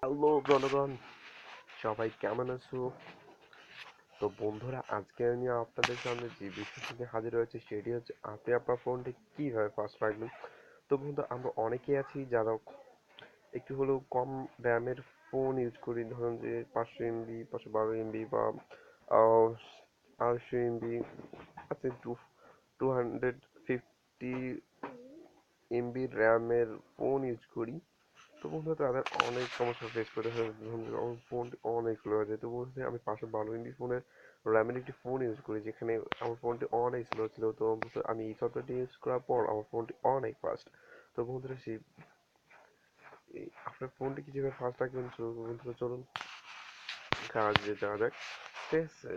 Hello জনগণ, সবাই কেমন আছো? তো বন্ধুরা, আজকে আমি আপনাদের সামনে যে বিষয়টি নিয়ে হাজির হয়েছে সেটি হচ্ছে আপনি আপনার ফোনটি কিভাবে ফাস্ট রাখবেন। তো বন্ধু, আমরা অনেকেই আছি যারা একটু হলেও কম র্যামের ফোন ইউজ করি, ধরুন যে 500 MB, 512 MB বা 800 MB আছে, 250 MB র্যামের ফোন ইউজ করি। তো বন্ধু, তাদের অনেক সমস্যা ফেস করতে হয়। ধরুন যে আমার ফোনটি অনেক স্লো হয়ে যায়। তো বন্ধু, আমি 512 MB ফোনের র্যামের একটি ফোন ইউজ করি, যেখানে আমার ফোনটি অনেক স্লো ছিল। তো বন্ধু, আমি এই সফটওয়্যারটি ইউজ করার পর আমার ফোনটি অনেক ফাস্ট। তো বন্ধুরা, আপনার ফোনটি কিভাবে ফাস্ট রাখবেন, বন্ধুরা চলুন কাজে যাওয়া যাক। ঠিক আছে,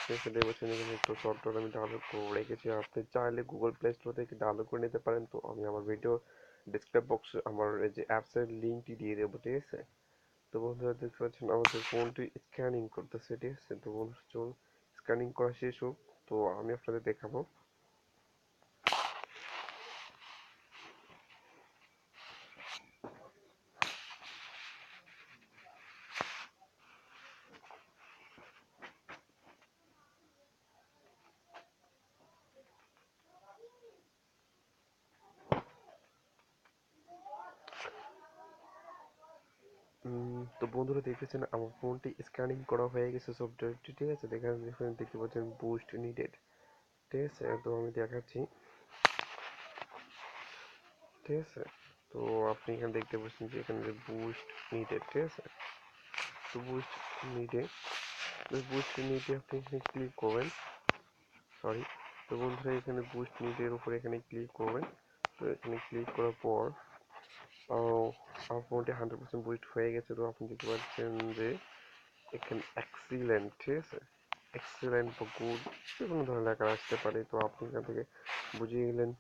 দেখছেন এখানে একটু সফটওয়্যার আমি ডাউনলোড করে রেখেছি। আপনি চাইলে গুগল প্লে স্টোর থেকে ডাউনলোড করে নিতে পারেন। তো আমি আমার ভিডিও ডেসক্রিপশন বক্সে আমার এই যে অ্যাপসের লিঙ্কটি দিয়ে দেবো। ঠিক আছে। তো বন্ধুরা, দেখতে পাচ্ছেন আমাদের ফোনটি স্ক্যানিং করতেছে। ঠিক আছে। তো বন্ধুরা চলুন স্ক্যানিং করা শেষ হোক, তো আমি আপনাদের দেখাবো। তো বন্ধুরা, দেখতেছেন আমার ফোনটি স্ক্যানিং করা হয়ে গেছে সফটওয়্যারটি। ঠিক আছে, দেখতে পাচ্ছেন বুস্ট নিডেড। ঠিক আছে, তো আমি দেখাচ্ছি। ঠিক আছে, তো আপনি এখানে দেখতে পাচ্ছেন যে এখানে যে বুস্ট নিডেড। ঠিক আছে, তো নিডে বুস্ট নিডে আপনি এখানে ক্লিক করবেন। সরি। তো বন্ধুরা, এখানে বুস্ট নিডের উপরে এখানে ক্লিক করবেন। তো এখানে ক্লিক করার পর আমার ফোনটি 100% বুস্ট হয়ে গেছে। তো আপনি দেখতে পাচ্ছেন যে এখানে এক্সিলেন্ট। ঠিক আছে, এক্সিলেন্ট বা গুড যে কোনো ধরনের লেখা আসতে পারে। তো আপনি এখান থেকে বুঝিয়ে গেলেন।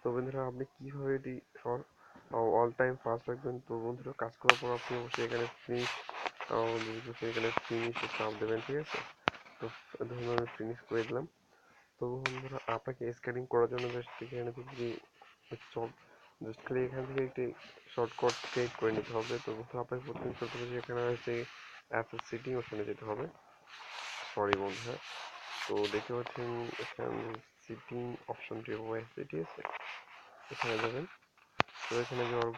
তো বন্ধুরা, আপনি কীভাবে এটি অল টাইম ফাস্ট রাখবেন, তো বন্ধুরা কাজ করার পর আপনি অবশ্যই এখানে ফিনিশ এখানে ফিনিশে চাপ দেবেন। ঠিক আছে, তো ধরুন আমি ফিনিশ করে দিলাম। তো বন্ধুরা, আপনাকে স্ক্যানিং করার জন্য জাস্ট এখানে থেকে জাস্ট খালি এখান থেকে একটি শর্টকাট ক্রিয়েট করে নিতে হবে। তো বন্ধু, আপনাকে প্রথমে করতে হবে যে এখানে আছে অ্যাপের সেটিং, ওখানে যেতে হবে। সরি বন্ধুরা, তো দেখতে পাচ্ছেন এখানে সেটিং অপশনটি রয়েছে। ঠিক আছে, এখানে যাবেন। তো এখানে যাওয়ার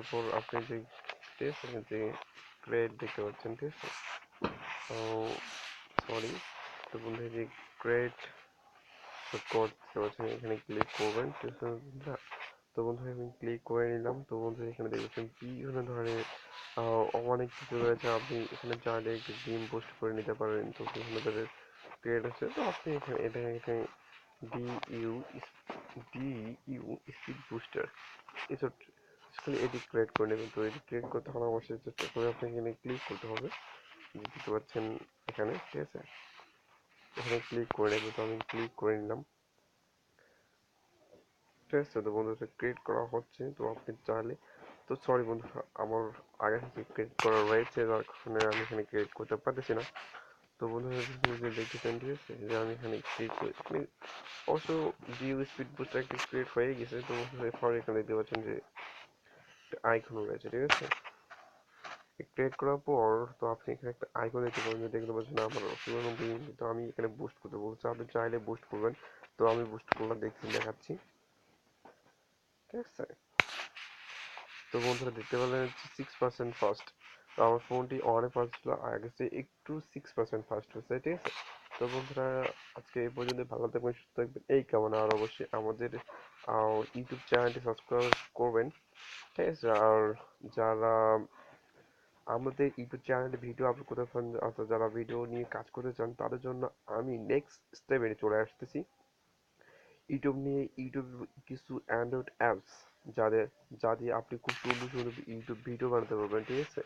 পর আপনি যে ঠিক আছে যে ক্রেড দেখতে পাচ্ছেন। ঠিক আছে, তো সরি। তো বন্ধু, যে ক্রেড কোড দেখতে পাচ্ছেন, এখানে ক্লিক করবেন। ঠিক আছে বন্ধুরা, তো বন্ধু আমি ক্লিক করে নিলাম। তো বন্ধু, এখানে দেখবেন বিভিন্ন ধরনের অনেক কিছু রয়েছে। আপনি এখানে চাইলে একটু গেম পোস্ট করে নিতে পারেন। তো বিভিন্ন ধরনের ক্রিয়েট আছে। তো আপনি এখানে D U D U speed booster এসব খালি এটি ক্রিয়েট করে নেবেন। তো এটি ক্রিয়েট করতে হলে অবশ্যই চেষ্টা করে আপনাকে এখানে ক্লিক করতে হবে। দেখতে পাচ্ছেন এখানে। ঠিক আছে, এখানে ক্লিক করে নেবেন। তো আমি ক্লিক করে নিলাম। ঠিক আছে, তো বন্ধুরা ক্রিয়েট করা হচ্ছে। তো আপনি চাইলে, তো সরি বন্ধুরা, আমার আগে থেকে ক্রিয়েট করা রয়েছে, যার কারণে আমি এখানে ক্রিয়েট করতে পারতেছি না। তো বন্ধুরা, যে দেখতেছেন, ঠিক আছে যে আমি এখানে ক্লিক করে অবশ্য জিও স্পিড বুস্টার একটি ক্রিয়েট হয়ে গেছে। তো এরপর এখানে দেখতে পাচ্ছেন যে আইকন রয়েছে। ঠিক আছে, ক্রিয়েট করার পর তো আপনি এখানে একটা আইকন দেখতে পাবেন, যে দেখতে পাচ্ছেন আমার পুরোনো বিল। তো আমি এখানে বুস্ট করতে বলছি, আপনি চাইলে বুস্ট করবেন। তো আমি বুস্ট করলাম, দেখাচ্ছি। ঠিক আছে, তো বন্ধুরা দেখতে পেলেন 6% ফাস্ট। তো আমার ফোনটি অনেক ফাস্ট ছিল, আগে চেয়ে একটু 6% ফাস্ট হয়েছে। ঠিক আছে, তো বন্ধুরা আজকে এই পর্যন্ত। ভালো থাকবেন, সুস্থ থাকবেন এই কামনা। আর অবশ্যই আমাদের ইউটিউব চ্যানেলটি সাবস্ক্রাইব করবেন। ঠিক আছে, আর যারা আমাদের ইউটিউব চ্যানেলে ভিডিও আপলোড করতে চান, অর্থাৎ যারা ভিডিও নিয়ে কাজ করতে চান, তাদের জন্য আমি নেক্সট স্টেপে চলে আসতেছি। ইউটিউব কিছু অ্যান্ড্রয়েড অ্যাপস যাদের যা দিয়ে আপনি খুব সুন্দর সুন্দর ইউটিউব ভিডিও বানাতে পারবেন। ঠিক আছে,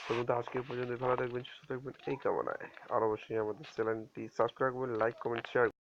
তো বন্ধু আজকে পর্যন্ত। ভালো থাকবেন, সুস্থ থাকবেন এই কামনায়। আর অবশ্যই আমাদের চ্যানেলটি সাবস্ক্রাইব করবেন, লাইক কমেন্ট শেয়ার